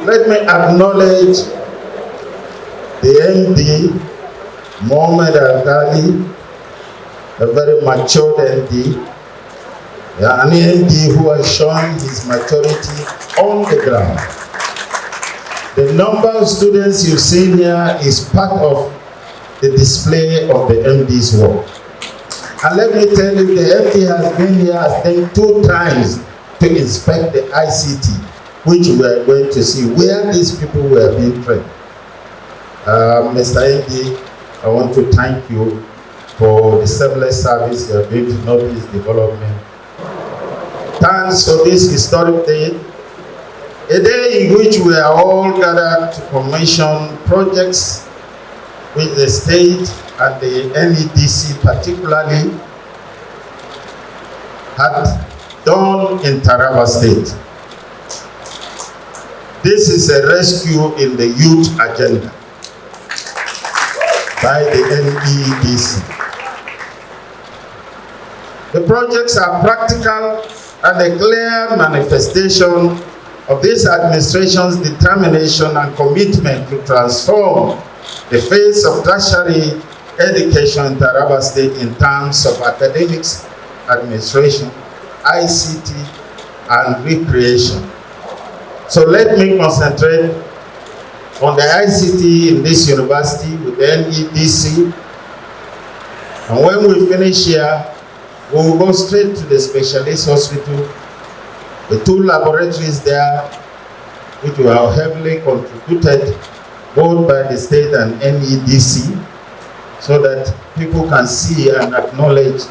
Let me acknowledge the MD, Mohammed Al-Ghali, a very matured MD, an MD who has shown his maturity on the ground. The number of students you've seen here is part of the display of the MD's work. And let me tell you, the MD has been here, I think, 2 times to inspect the ICT, which we are going to see where these people were being trained. Mr. MD, I want to thank you for the selfless service you are doing to Northeast development. Thanks for this historic day, a day in which we are all gathered to commission projects which the state and the NEDC particularly had done in Taraba State. This is a rescue in the youth agenda by the NEDC. The projects are practical and a clear manifestation of this administration's determination and commitment to transform the face of tertiary education in Taraba State in terms of academics, administration, ICT, and recreation. So let me concentrate on the ICT in this university with the NEDC. And when we finish here, we will go straight to the specialist hospital, the 2 laboratories there, which were heavily contributed both by the state and NEDC, so that people can see and acknowledge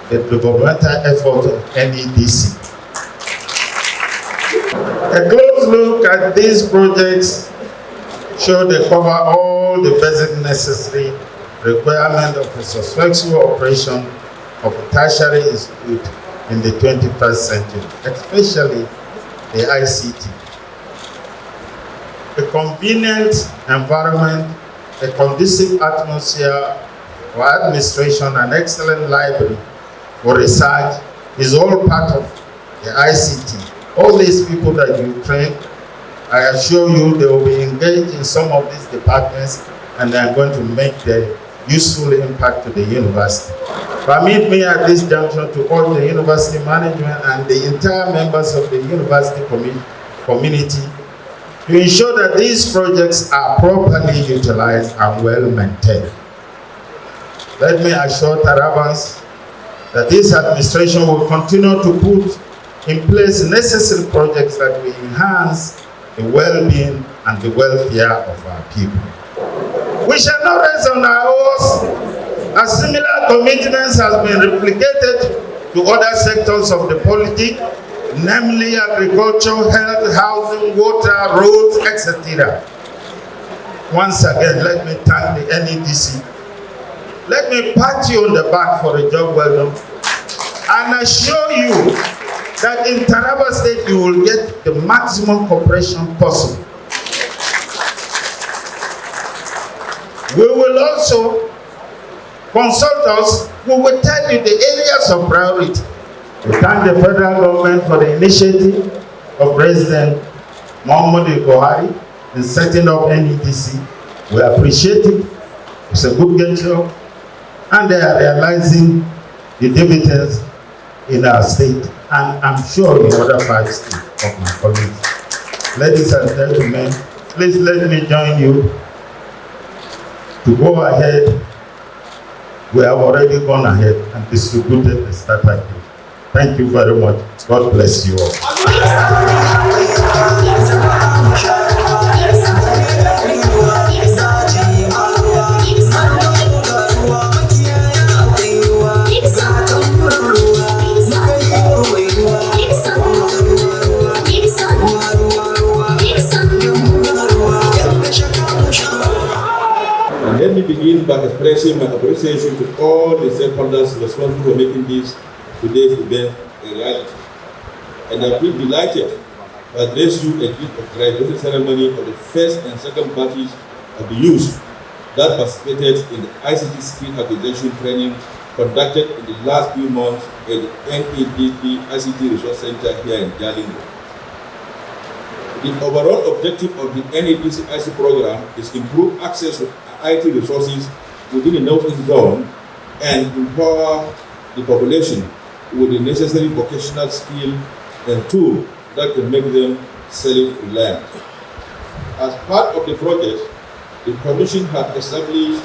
the developmental effort of NEDC. A close look at these projects show they cover all the basic necessary requirements of a successful operation of a tertiary institute in the 21st century, especially the ICT. A convenient environment, a conducive atmosphere for administration, and excellent library for research is all part of the ICT. All these people that you train, I assure you they will be engaged in some of these departments and they are going to make the useful impact to the university. Permit me at this juncture to urge the university management and the entire members of the university community to ensure that these projects are properly utilized and well maintained. Let me assure Tarabans that this administration will continue to put in place necessary projects that will enhance the well-being and the welfare of our people. We shall not rest on our oars, as similar commitments have been replicated to other sectors of the polity, namely agriculture, health, housing, water, roads, etc. Once again, let me thank the NEDC. Let me pat you on the back for a job well done, and assure you that in Taraba State you will get the maximum cooperation possible. We will also consult us, we will tell you the areas of priority. We thank the federal government for the initiative of President Muhammadu Buhari in setting up NEDC. We appreciate it. It's a good gesture, and they are realizing the dividends in our state, and I'm sure in other parts of my colleagues. Ladies and gentlemen, please let me join you to go ahead. We have already gone ahead and distributed the starter kit. Thank you very much. God bless you all. Let me begin by expressing my appreciation to all the stakeholders responsible for making today's event a reality. And I feel delighted to address you at the graduation ceremony of the first and second batches of the youth that participated in the ICT skill acquisition training conducted in the last few months at the NEDC ICT Resource Center here in Jalingo. The overall objective of the NEDC ICT program is improve access to IT resources within the Northeast Zone and empower the population with the necessary vocational skill and tools that can make them self-reliant. As part of the project, the Commission has established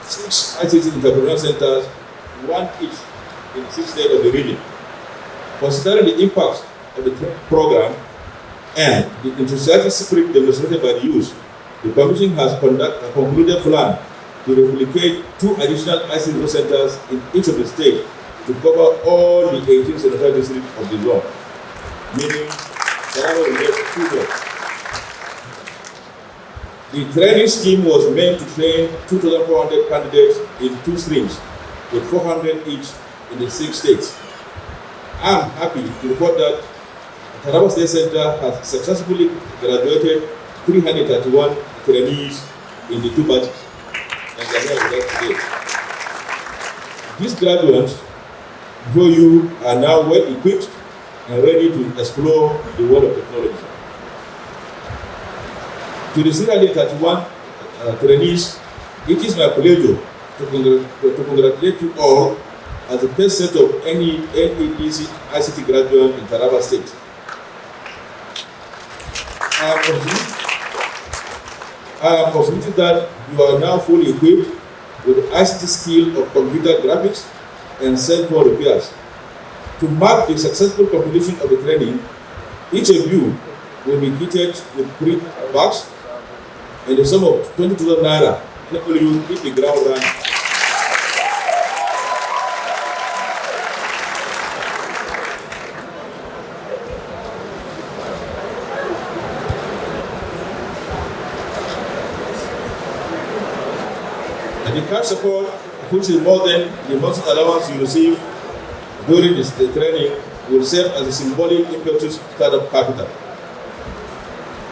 6 ICT entrepreneurial centers, one each in 6 states of the region. Considering the impact of the program and the enthusiastic spirit demonstrated by the youth, the Commission has concluded a plan to replicate 2 additional ICT centers in each of the states to cover all the 18 senatorial districts of the zone, meaning Taraba will get 2 jobs. The training scheme was meant to train 2,400 candidates in 2 streams, with 400 each in the 6 states. I am happy to report that Taraba State Center has successfully graduated 331 trainees in the 2 batches. And they are here with us today. These graduates, before you, are now well equipped and ready to explore the world of technology. To the 331 trainees, it is my pleasure to congratulate you all as the first set of NEDC ICT graduates in Taraba State. I am convinced that you are now fully equipped with the ICT skill of computer graphics and cell phone repairs. To mark the successful completion of the training, each of you will be kitted with print bags and the sum of 20,000 naira enable you to hit the ground running. And the cash support, which is more than the monthly allowance you receive during the training, will serve as a symbolic impetus startup capital.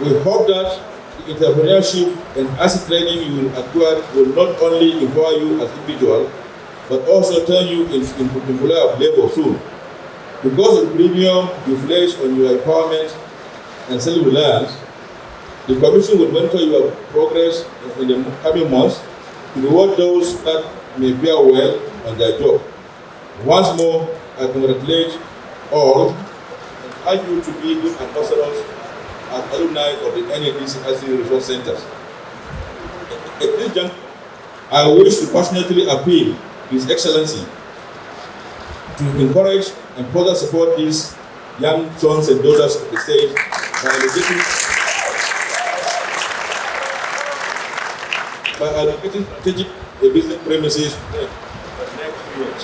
We hope that the entrepreneurship and asset training you will acquire will not only empower you as individual, but also turn you into employer of labor soon. Because of the premium you place on your empowerment and self-reliance, the Commission will monitor your progress in the coming months to reward those that may fare well on their job. Once more, I congratulate all and urge you to be good ambassadors as alumni of the NEDC ICT Resource Centers. At this juncture, I wish to passionately appeal to His Excellency to encourage and further support these young sons and daughters of the state by allocating strategic business premises for the next few years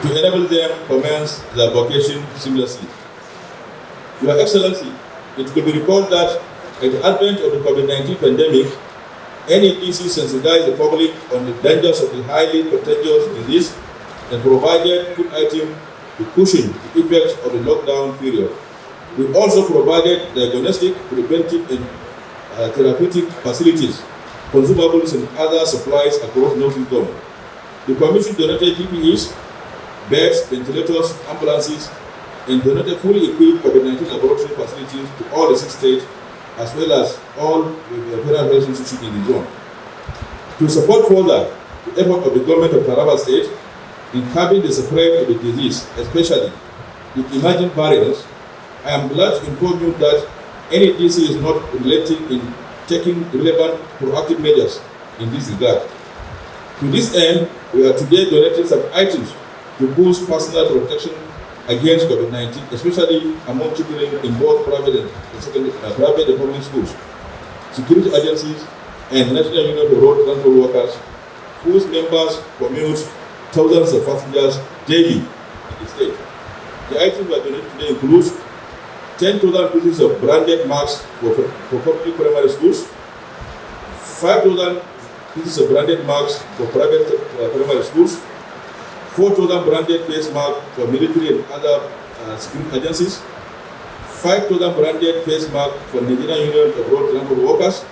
to enable them to commence their vocation seamlessly. Your Excellency, it could be recalled that at the advent of the COVID-19 pandemic, NEDC sensitized the public on the dangers of the highly contagious disease and provided food items to cushion the effects of the lockdown period. We also provided diagnostic, preventive, and therapeutic facilities, consumables, and other supplies across North-East Zone. The Commission donated PPEs, beds, ventilators, ambulances, and donated fully equipped COVID-19 laboratory facilities to all the 6 states, as well as all the federal health institutions in the zone. To support further the effort of the government of Taraba State in curbing the spread of the disease, especially the emerging variants, I am glad to inform you that NEDC is not relenting in taking relevant proactive measures in this regard. To this end, we are today donating some items to boost personal protection against COVID-19, especially among children in both private and public schools, security agencies, and National Union of Road Transport Workers, whose members commute thousands of passengers daily in the state. The items we are donating today include 10,000 pieces of branded masks for public primary schools, 5,000 pieces of branded masks for private primary schools, 4,000 branded face masks for military and other security agencies, 5,000 branded face masks for Nigerian Union of Road Transport Workers,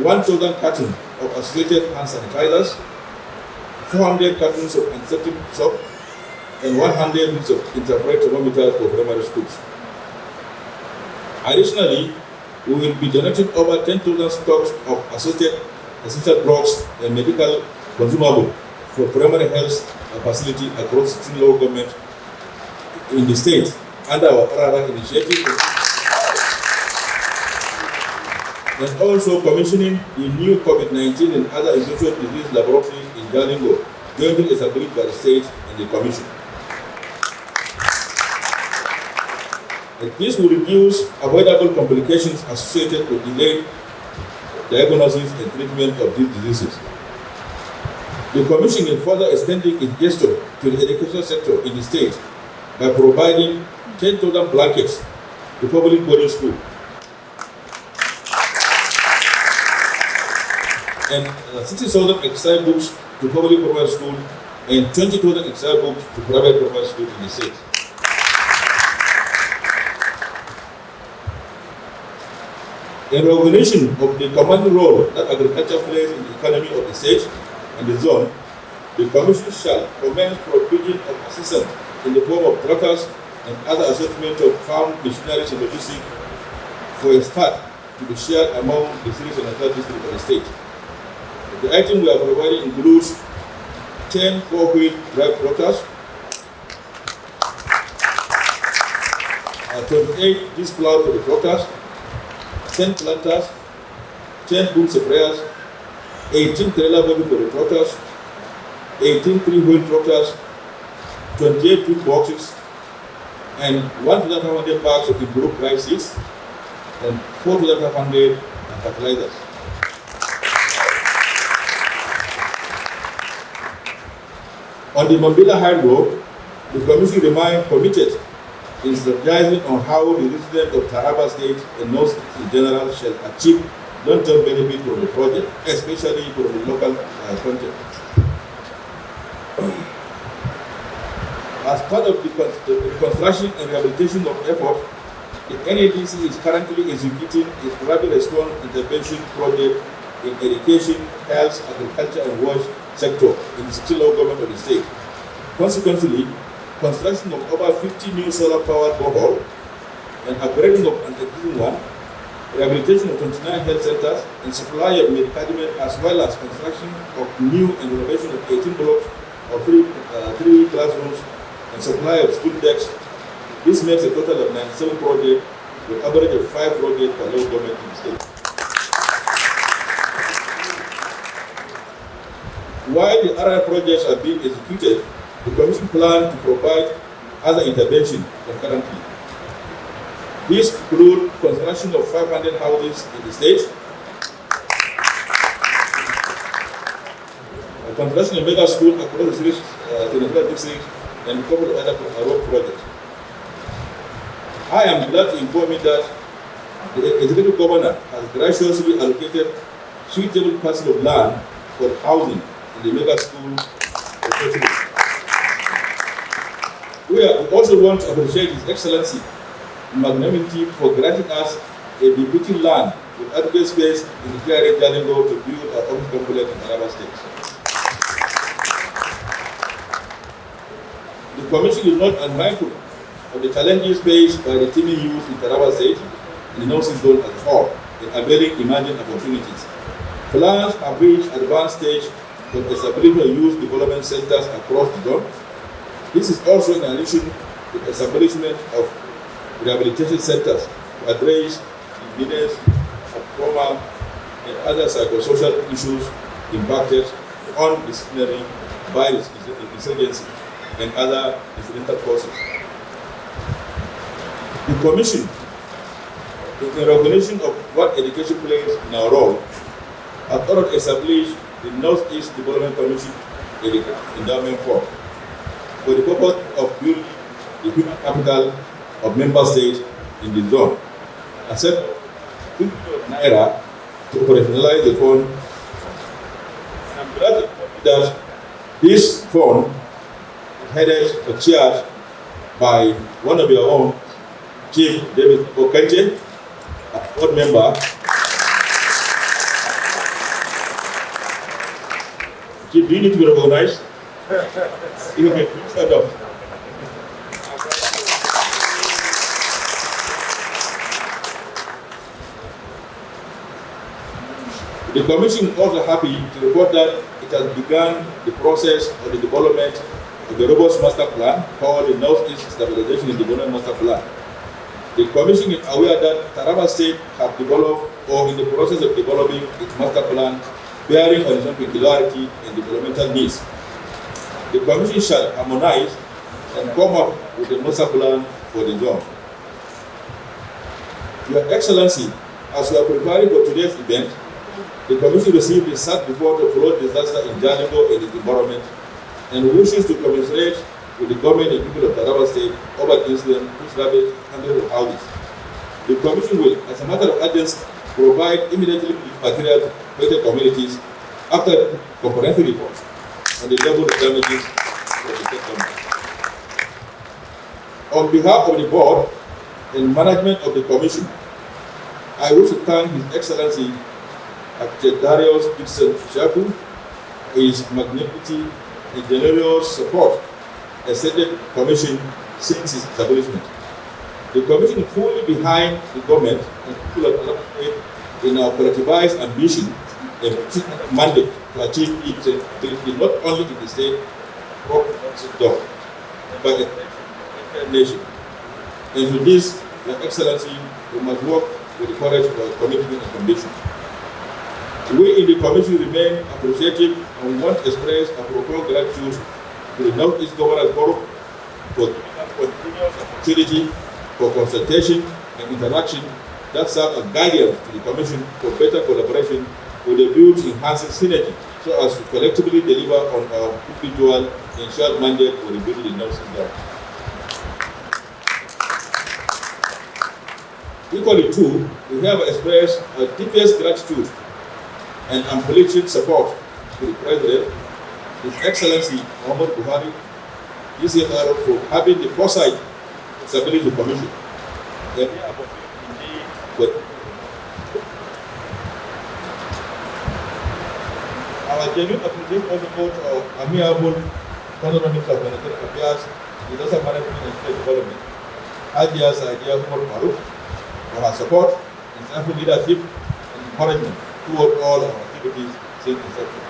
1,000 cartons of associated hand sanitizers, 400 cartons of antiseptic soap, and 100 units of infrared thermometers for primary schools. Additionally, we will be donating over 10,000 stocks of essential drugs and medical consumables for primary health facility across 16 local governments in the state under our RRR initiative, and also commissioning the new COVID-19 and other infectious disease laboratory in Jalingo, jointly established by the state and the commission. And this will reduce avoidable complications associated with delayed diagnosis and treatment of these diseases. The Commission is further extending its gesture to the education sector in the state by providing 10,000 blankets to public boarding schools and 60,000 exercise books to public private schools and 20,000 exercise books to private private schools in the state. In recognition of the commanding role that agriculture plays in the economy of the state and the zone, the Commission shall commence provision of assistance in the form of tractors and other assortment of farm machineries and logistics for a start to be shared among the 3 senatorial districts of the state. The item we are providing includes 10 4-wheel drive tractors, 28 disc plows for the tractors, 10 planters, 10 boom sprayers, 18 trailer body for the tractors, 18 3-wheel tractors, 28 tool boxes, and 1,500 bags of improved rice seeds, and 4,500 fertilizers. On the Mambila Hydro, the Commission remains committed in strategizing on how the residents of Taraba State and North in general shall achieve long-term benefit from the project, especially from the local content. As part of the reconstruction and rehabilitation of effort, the NEDC is currently executing its rapid response intervention project in education, health, agriculture, and waste sector in the 16 local government of the state. Consequently, construction of over 50 new solar-powered boreholes and upgrading of an existing one, rehabilitation of 29 health centers, and supply of medicament, as well as construction of new and renovation of 18 blocks of 3 classrooms and supply of school decks. This makes a total of 97 projects with average of 5 projects per local government in the state. While the RI projects are being executed, the Commission plans to provide other interventions concurrently. These include construction of 500 houses in the state, construction of mega schools across the 3 districts, and a couple of other road projects. I am glad to inform you that the Executive Governor has graciously allocated suitable parcel of land for housing in the mega school. We also want to appreciate His Excellency magnanimity for granting us a befitting land with adequate space in the clearing Jalingo to build our office complex in Taraba State. The Commission is not unmindful of the challenges faced by the teeming youth in Taraba State and the North-East Zone as a whole in availing emerging opportunities. Plans have reached advanced stage for the establishment of youth development centers across the zone. This is also in addition to the establishment of rehabilitation centers to address the needs of trauma and other psychosocial issues impacted on disciplinary by insurgency and other incidental causes. The Commission, in recognition of what education plays in our role, has already established the Northeast Development Commission Endowment Fund for the purpose of building the human capital of member states in the zone, except 50 naira to operationalize the fund. I'm glad that this fund is headed or chaired by one of your own, Chief David Okanje, a board member. Chief, do you need to be recognized? You can stand up. The Commission is also happy to report that it has begun the process of the development of the robust master plan called the Northeast Stabilization and Development Master Plan. The Commission is aware that Taraba State have developed or in the process of developing its master plan bearing on its own peculiarity and developmental needs. The Commission shall harmonize and come up with a master plan for the zone. Your Excellency, as we are preparing for today's event, the Commission received a sad report of flood disaster in Jalingo and its environment and wishes to commiserate with the government and people of Taraba State over the incident which ravaged hundreds of houses. The Commission will, as a matter of urgency, provide immediately material to affected communities after comprehensive reports on the level of damages of the state government. On behalf of the board and management of the Commission, I wish to thank His Excellency Architect Darius Dixon Shaku for his magnanimity and generous support extended Commission since its establishment. The Commission is fully behind the government and people of Taraba State in our collectivized ambition and mandate to achieve its ability not only in the state, but the entire nation. And to this, Your Excellency, we must work with the courage of our commitment and conviction. We in the Commission remain appreciative and want to express our profound gratitude to the Northeast Governors Forum for giving us continuous opportunity for consultation and interaction that serve as guidance to the Commission for better collaboration with a view to enhancing synergy so as to collectively deliver on our individual and shared mandate for rebuilding the North Sudan. Equally too, we have expressed our deepest gratitude and unflinching support to the President, His Excellency Muhammad Buhari, DCFR, for having the foresight and stability to commission. Our genuine appreciation also goes to our amiable panoramic of humanitarian affairs, disaster management and state development. Ideas, Umar Farooq, for her support, insightful leadership, and encouragement toward all our activities since inception.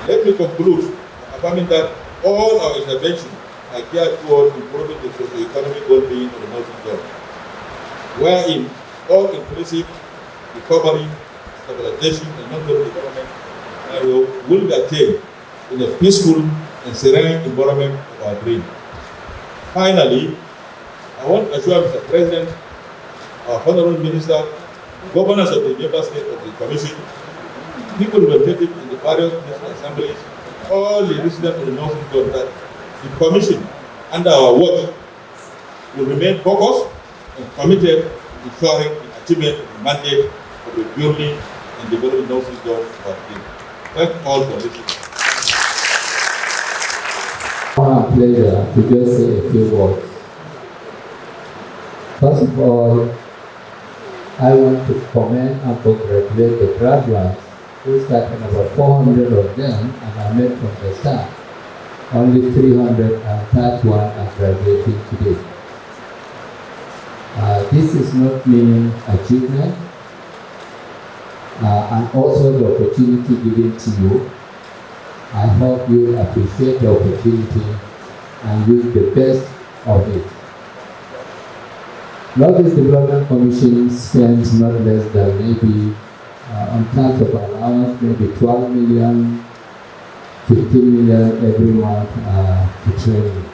Let me conclude by affirming that all our interventions are geared toward improving the socio-economic well-being of the Northern Zone, wherein all-inclusive recovery, stabilization, and non-government development will be attained in a peaceful and serene environment of our dream. Finally, I want to assure Mr. President, our Honorable Minister, governors of the member state of the Commission, people representative in the various national assemblies, all the residents of the Northern Zone, that the Commission, under our watch, will remain focused and committed to ensuring the achievement of the mandate of the building and developing Northern Zone of our state. Thank you all for listening. Our pleasure to just say a few words. First of all, I want to commend and congratulate the graduates who started about 400 of them and are made from the start. Only 331 are graduating today. This is not mean achievement, and also the opportunity given to you. I hope you appreciate the opportunity and use the best of it. Northeast Development Commission spends not less than maybe on terms of allowance, maybe 12 million, 15 million every month to training.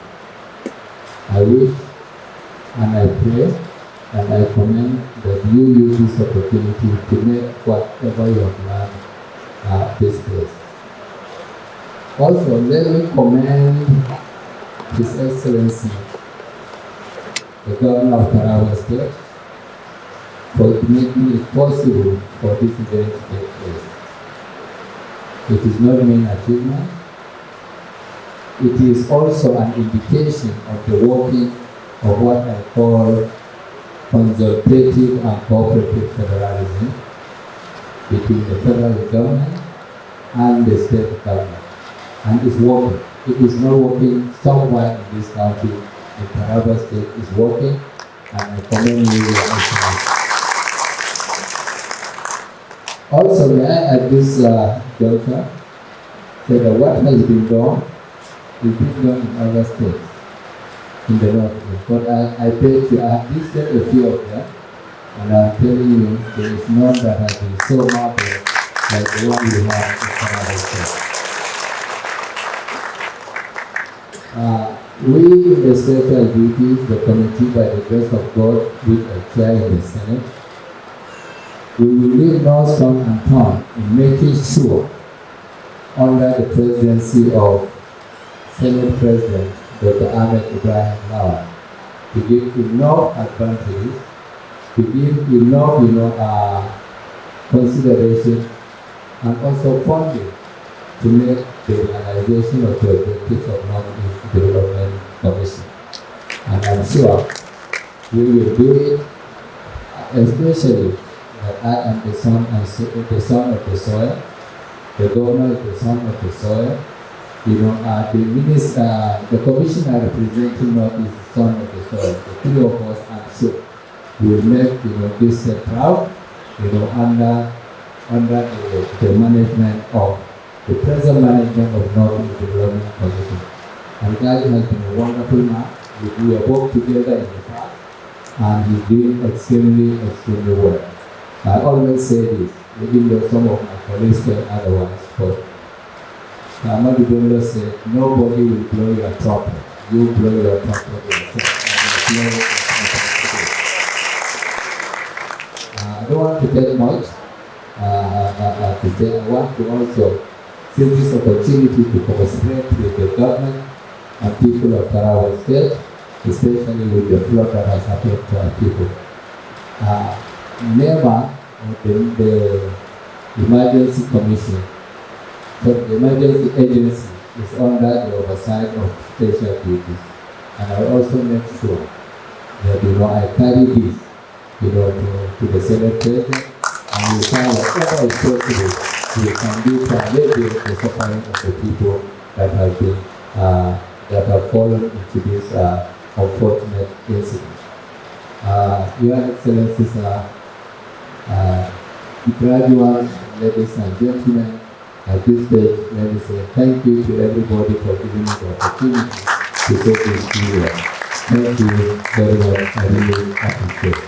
I wish and I pray and I commend that you use this opportunity to make whatever you have learned this place. Also, let me commend His Excellency, the Governor of Taraba State, for making it possible for this event to take place. It is not mean achievement. It is also an indication of the working of what I call consultative and cooperative federalism between the federal government and the state government. And it's working. It is not working somewhere in this country. The Taraba State is working, and I commend you. Also, may I add this, Delta, that what has been done is being done in other states in the north. But I bet you I have listed a few of them, and I'm telling you, there is none that has been so marvelous like the one we have in Taraba State. We in the special duties, the committee by the grace of God, with a chair in the Senate, we will leave no stone unturned in making sure, under the presidency of Senate President Dr. Ahmed Ibrahim Lawal, to give enough advantages, to give enough, consideration, and also funding to make the realization of the objectives of North-East Development Commission. And I'm sure we will do it, especially that I am the son of the soil, the governor is the son of the soil, the minister, the commissioner representing North is the son of the soil. The three of us, I'm sure, will make this state proud, under the management of the present management of North Development Commission. And Gali has been a wonderful man. We have worked together in the past, and he's doing extremely well. I always say this, even though some of my colleagues feel otherwise, but Ahmadu Bello said, nobody will blow your trumpet. You blow your trumpet yourself. I don't want to take much. I want to also seize this opportunity to cooperate with the government and people of Taraba State, especially with the flood that has happened to our people. NEMA, the Emergency Commission, but the emergency agency is under the oversight of special duties. And I also make sure that I carry this to the Senate President, and we can whatever is possible we can do to alleviate the suffering of the people that have been that have fallen into this unfortunate incident. Your Excellencies, graduates, ladies and gentlemen, at this stage, let me say thank you to everybody for giving me the opportunity to take this period. Thank you very much. I really appreciate it.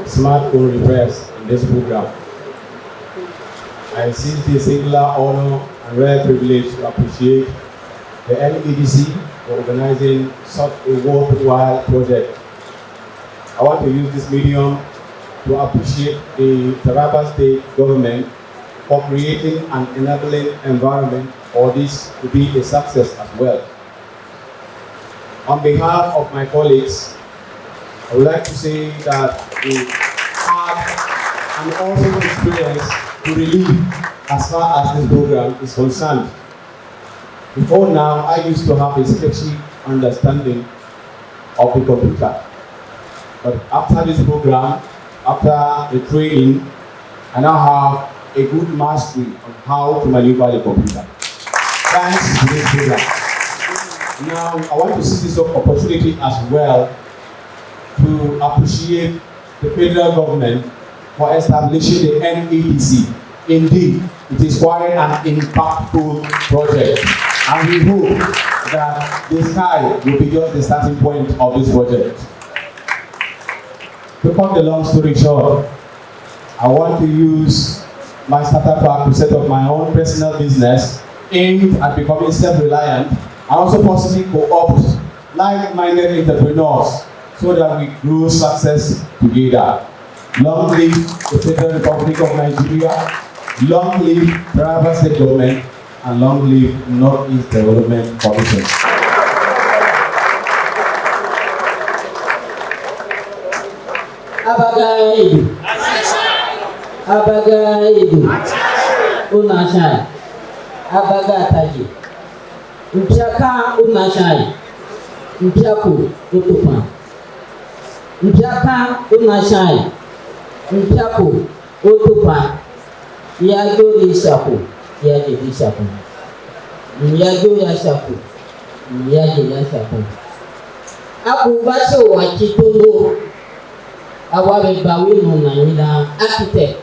Smartphone repairs in this program. I seize the singular honor and rare privilege to appreciate the NEDC for organizing such a worthwhile project. I want to use this medium to appreciate the Taraba State government for creating an enabling environment for this to be a success as well. On behalf of my colleagues, I would like to say that we had an awesome experience to relieve as far as this program is concerned. Before now, I used to have a sketchy understanding of the computer. But after this program, after the training, I now have a good mastery on how to maneuver the computer. Thanks to this program. Now, I want to seize this opportunity as well to appreciate the federal government for establishing the NEDC. Indeed, it is quite an impactful project, and we hope that the sky will be just the starting point of this project. To cut the long story short, I want to use my startup pack to set up my own personal business aimed at becoming self-reliant and also possibly co-opt like-minded entrepreneurs so that we grow success together. Long live the Federal Republic of Nigeria, long live Taraba State Government, and long live Northeast Development Commission. Abagaidu, Abagaidu, Unashai, Abagataji, Mpiaka Unashai, Mpiaku Utupa, Mpiaka Unashai, Mpiaku Utupa, Yago Ishaku, Yaji Ishaku, Yago Yashaku, Yaji Yashaku. Aku baso wa Chitongo. Our Bawino Nanina architect,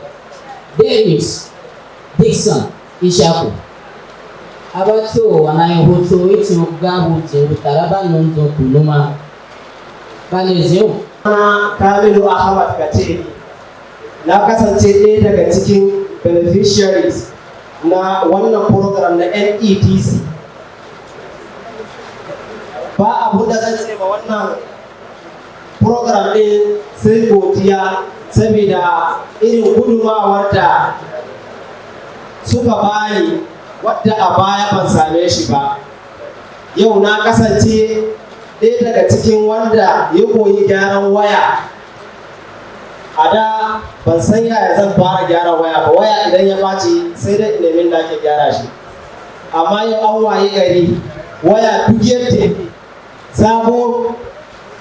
Dennis Dixon Ishaku. Abacho and I hope to it to Gabu to Taraba Nunzo Kuluma. Panezio. Kamilu Ahmad Kateri. Na kasance ɗaya daga cikin beneficiaries na wannan program na NEDC. Ba abu da zan ce ma wannan program ɗin sai godiya saboda irin gudunmawar da suka bani wadda a baya ban same shi ba. Yau na kasance ɗaya daga cikin wanda ya koyi gyaran waya. A da ban san yaya zan fara gyara waya ba, waya idan ya ɓaci sai dai nemin da ake gyara shi. Amma yau an waye gari waya duk yadda sabo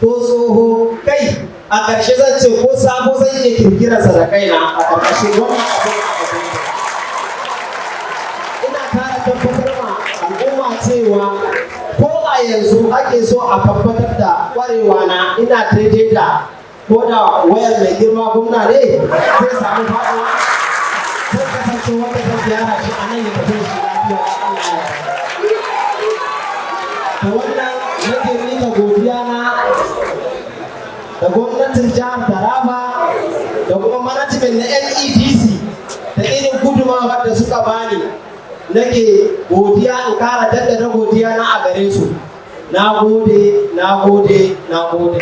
ko tsoho kai a ƙarshe zan ce ko sabo zan iya kirkirarsa da kaina a ƙarƙashin wannan abin ina kara tabbatar ma al'umma cewa ko a yanzu ake so a tabbatar da ƙwarewa na ina daidai da ko da wayar mai girma gwamna ne zai samu faɗuwa zai kasance wanda zai gyara shi a nan ya tafi shi lafiya Allah ya da wannan nake nuna godiya na da gwamnatin jihar Taraba da kuma management na NEDC da irin gudunmawar da suka bani nake godiya in kara jaddada godiya na a gare su. Na gode, na gode, na gode.